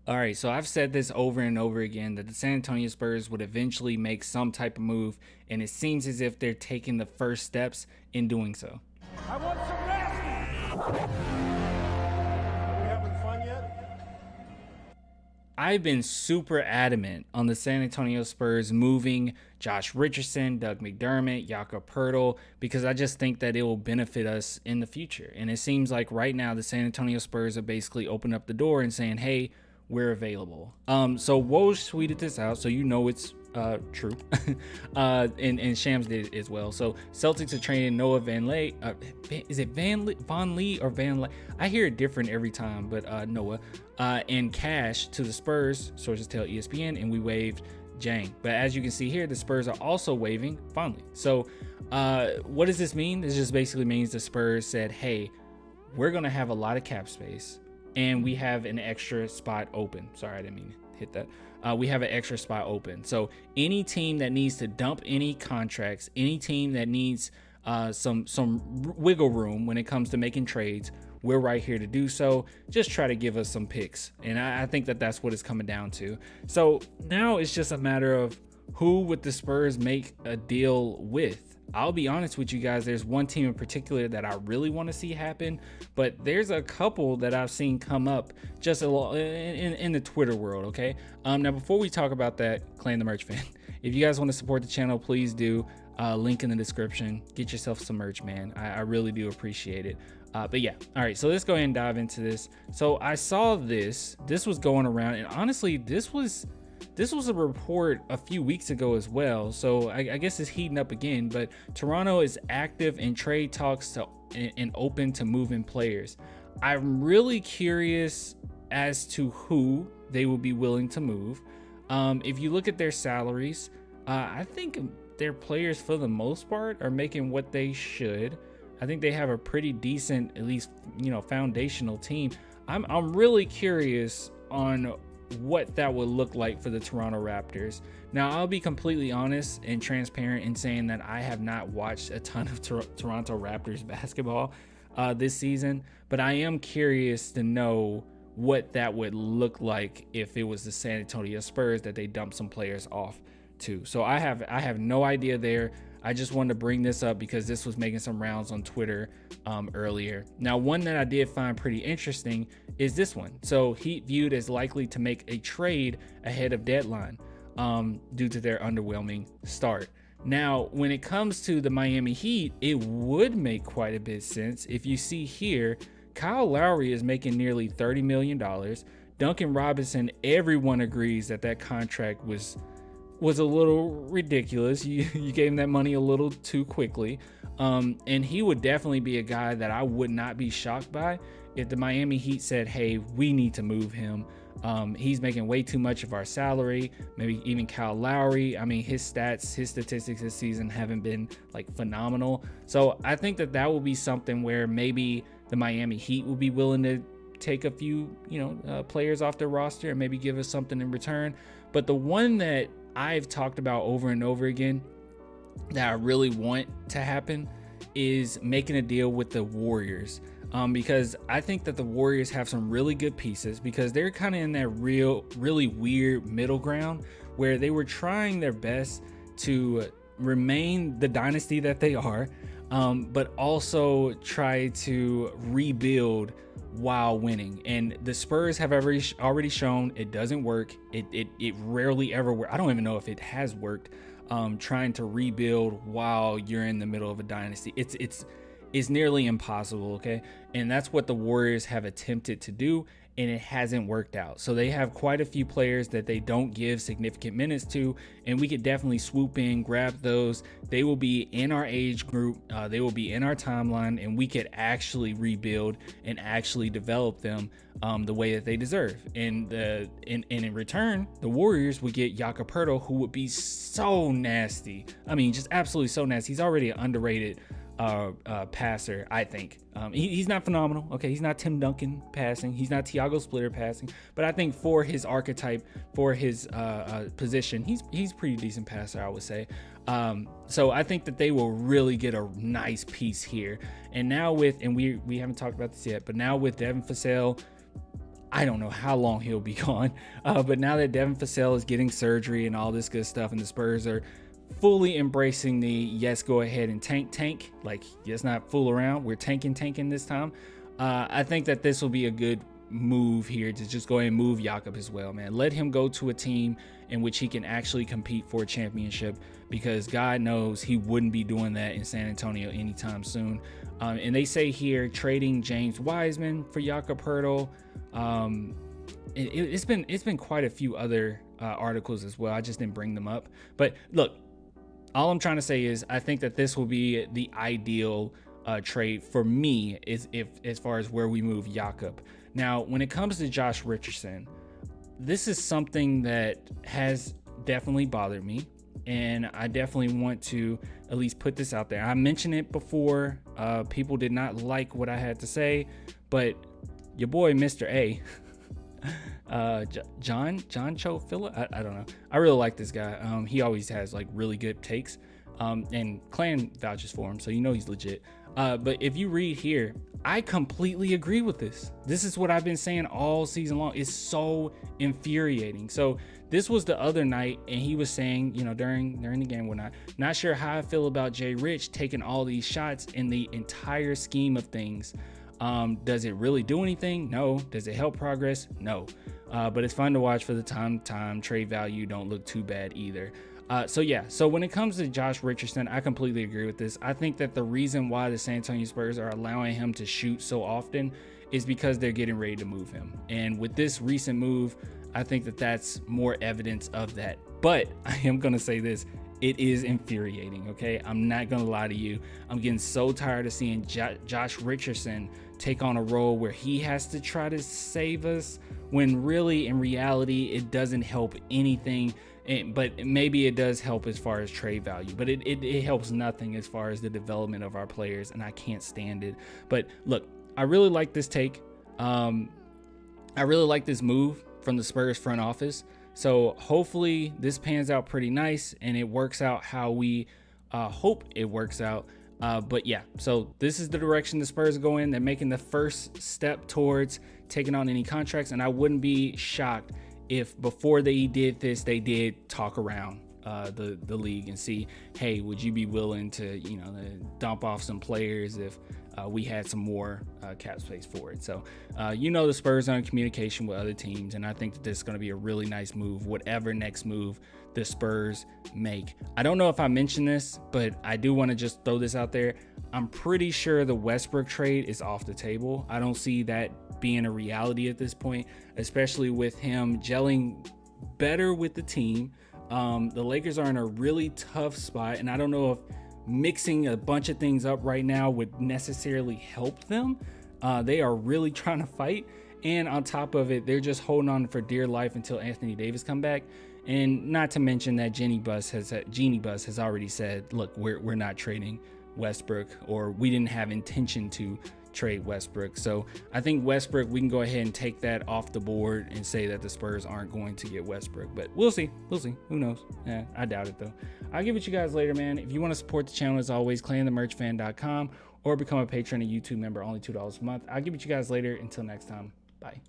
All right, so I've said this over and over again that the San Antonio Spurs would eventually make some type of move, and it seems as if they're taking the first steps in doing so. I want some rest! Are we having fun yet? I've been super adamant on the San Antonio Spurs moving Josh Richardson, Doug McDermott, Jakob Poeltl, because I just think that it will benefit us in the future. And it seems like right now the San Antonio Spurs are basically opening up the door and saying, hey, we're available. So Woj tweeted this out, so you know it's true. And Shams did as well. So Celtics are trading Noah Van Lee. Is it Von Lee or Van Lee? I hear it different every time, but Noah and cash to the Spurs. Sources tell ESPN, and we waived Jang. But as you can see here, the Spurs are also waiving Von Lee. So what does this mean? This just basically means the Spurs said, hey, we're gonna have a lot of cap space, and we have an extra spot open. Sorry, I didn't mean to hit that. We have an extra spot open. So any team that needs to dump any contracts, any team that needs some wiggle room when it comes to making trades, we're right here to do so. Just try to give us some picks. And I think that that's what it's coming down to. So now it's just a matter of who would the Spurs make a deal with. I'll be honest with you guys, there's one team in particular that I really want to see happen, but there's a couple that I've seen come up just in the Twitter world, okay? Now, before we talk about that, Clan the Merch fan, if you guys want to support the channel, please do. Link in the description. Get yourself some merch, man. I really do appreciate it. But yeah, all right, so let's go ahead and dive into this. So I saw this was going around, and honestly, this was a report a few weeks ago as well, so I guess it's heating up again. But Toronto is active in trade talks and open to moving players. I'm really curious as to who they will be willing to move. If you look at their salaries, I think their players for the most part are making what they should. I think they have a pretty decent, at least, foundational team. I'm really curious on what that would look like for the Toronto Raptors. Now, I'll be completely honest and transparent in saying that I have not watched a ton of Toronto Raptors basketball this season, but I am curious to know what that would look like if it was the San Antonio Spurs that they dumped some players off to. So I have no idea there. I just wanted to bring this up because this was making some rounds on Twitter earlier. Now, one that I did find pretty interesting is this one. So Heat viewed as likely to make a trade ahead of deadline due to their underwhelming start. Now, when it comes to the Miami Heat, it would make quite a bit of sense. If you see here, Kyle Lowry is making nearly $30 million. Duncan Robinson, everyone agrees that contract was a little ridiculous. You gave him that money a little too quickly. And he would definitely be a guy that I would not be shocked by if the Miami Heat said, hey, we need to move him. He's making way too much of our salary. Maybe even Kyle Lowry. I mean, his statistics this season haven't been like phenomenal. So I think that will be something where maybe the Miami Heat will be willing to take a few, players off their roster and maybe give us something in return. But the one that I've talked about over and over again that I really want to happen is making a deal with the Warriors, because I think that the Warriors have some really good pieces, because they're kind of in that really weird middle ground where they were trying their best to remain the dynasty that they are, but also try to rebuild while winning. And the Spurs have already shown it doesn't work. It rarely ever works. I don't even know if it has worked, trying to rebuild while you're in the middle of a dynasty. It's nearly impossible, okay? And that's what the Warriors have attempted to do, and it hasn't worked out. So they have quite a few players that they don't give significant minutes to, and we could definitely swoop in, grab those. They will be in our age group, they will be in our timeline, and we could actually rebuild and actually develop them the way that they deserve. And in return, the Warriors would get Jakob Poeltl, who would be so nasty. I mean, just absolutely so nasty. He's already an underrated passer, I think. He's not phenomenal, okay? He's not Tim Duncan passing. He's not Tiago Splitter passing. But I think for his archetype, for his position, he's pretty decent passer, I would say. So I think that they will really get a nice piece here. And now we haven't talked about this yet, but now with Devin Vassell I don't know how long he'll be gone. But now that Devin Vassell is getting surgery and all this good stuff, and the Spurs are fully embracing the yes, go ahead and tank, like let's not fool around. We're tanking this time. I think that this will be a good move here to just go ahead and move Jakob as well, man. Let him go to a team in which he can actually compete for a championship, because God knows he wouldn't be doing that in San Antonio anytime soon. And they say here trading James Wiseman for Jakob Poeltl. It's been quite a few other articles as well. I just didn't bring them up. But look, all I'm trying to say is I think that this will be the ideal trade for me as far as where we move Jakob. Now, when it comes to Josh Richardson, this is something that has definitely bothered me, and I definitely want to at least put this out there. I mentioned it before. People did not like what I had to say, but your boy, Mr. A, John Cho Phillip, I don't know. I really like this guy. He always has like really good takes, and Clan vouches for him, so you know he's legit. But if you read here, I completely agree with this. This is what I've been saying all season long. It's so infuriating. So this was the other night, and he was saying, you know, during the game, not sure how I feel about Jay Rich taking all these shots in the entire scheme of things. Does it really do anything? No. Does it help progress? No. But it's fun to watch for the time. Trade value don't look too bad either. So when it comes to Josh Richardson, I completely agree with this. I think that the reason why the San Antonio Spurs are allowing him to shoot so often is because they're getting ready to move him. And with this recent move, I think that that's more evidence of that. But I am going to say this. It is infuriating, okay? I'm not going to lie to you. I'm getting so tired of seeing Josh Richardson take on a role where he has to try to save us, when really, in reality, it doesn't help anything. But maybe it does help as far as trade value, but it helps nothing as far as the development of our players, and I can't stand it. But look, I really like this take. I really like this move from the Spurs front office. So hopefully this pans out pretty nice and it works out how we hope it works out. But yeah, so this is the direction the Spurs are going. They're making the first step towards taking on any contracts, and I wouldn't be shocked if before they did this, they did talk around the league and see, hey, would you be willing to, dump off some players if we had some more cap space for it? So, the Spurs are in communication with other teams, and I think that this is going to be a really nice move, whatever next move the Spurs make. I don't know if I mentioned this, but I do want to just throw this out there. I'm pretty sure the Westbrook trade is off the table. I don't see that being a reality at this point, especially with him gelling better with the team. The Lakers are in a really tough spot, and I don't know if mixing a bunch of things up right now would necessarily help them. They are really trying to fight, and on top of it, they're just holding on for dear life until Anthony Davis come back. And not to mention that Jeanie Buss has already said, look, we're not trading Westbrook, or we didn't have intention to trade Westbrook. So I think Westbrook, we can go ahead and take that off the board and say that the Spurs aren't going to get Westbrook, but we'll see. Who knows? Yeah, I doubt it though. I'll give it to you guys later, man. If you want to support the channel, as always, clanthemerchfan.com or become a patron and YouTube member, only $2 a month. I'll give it to you guys later. Until next time, bye.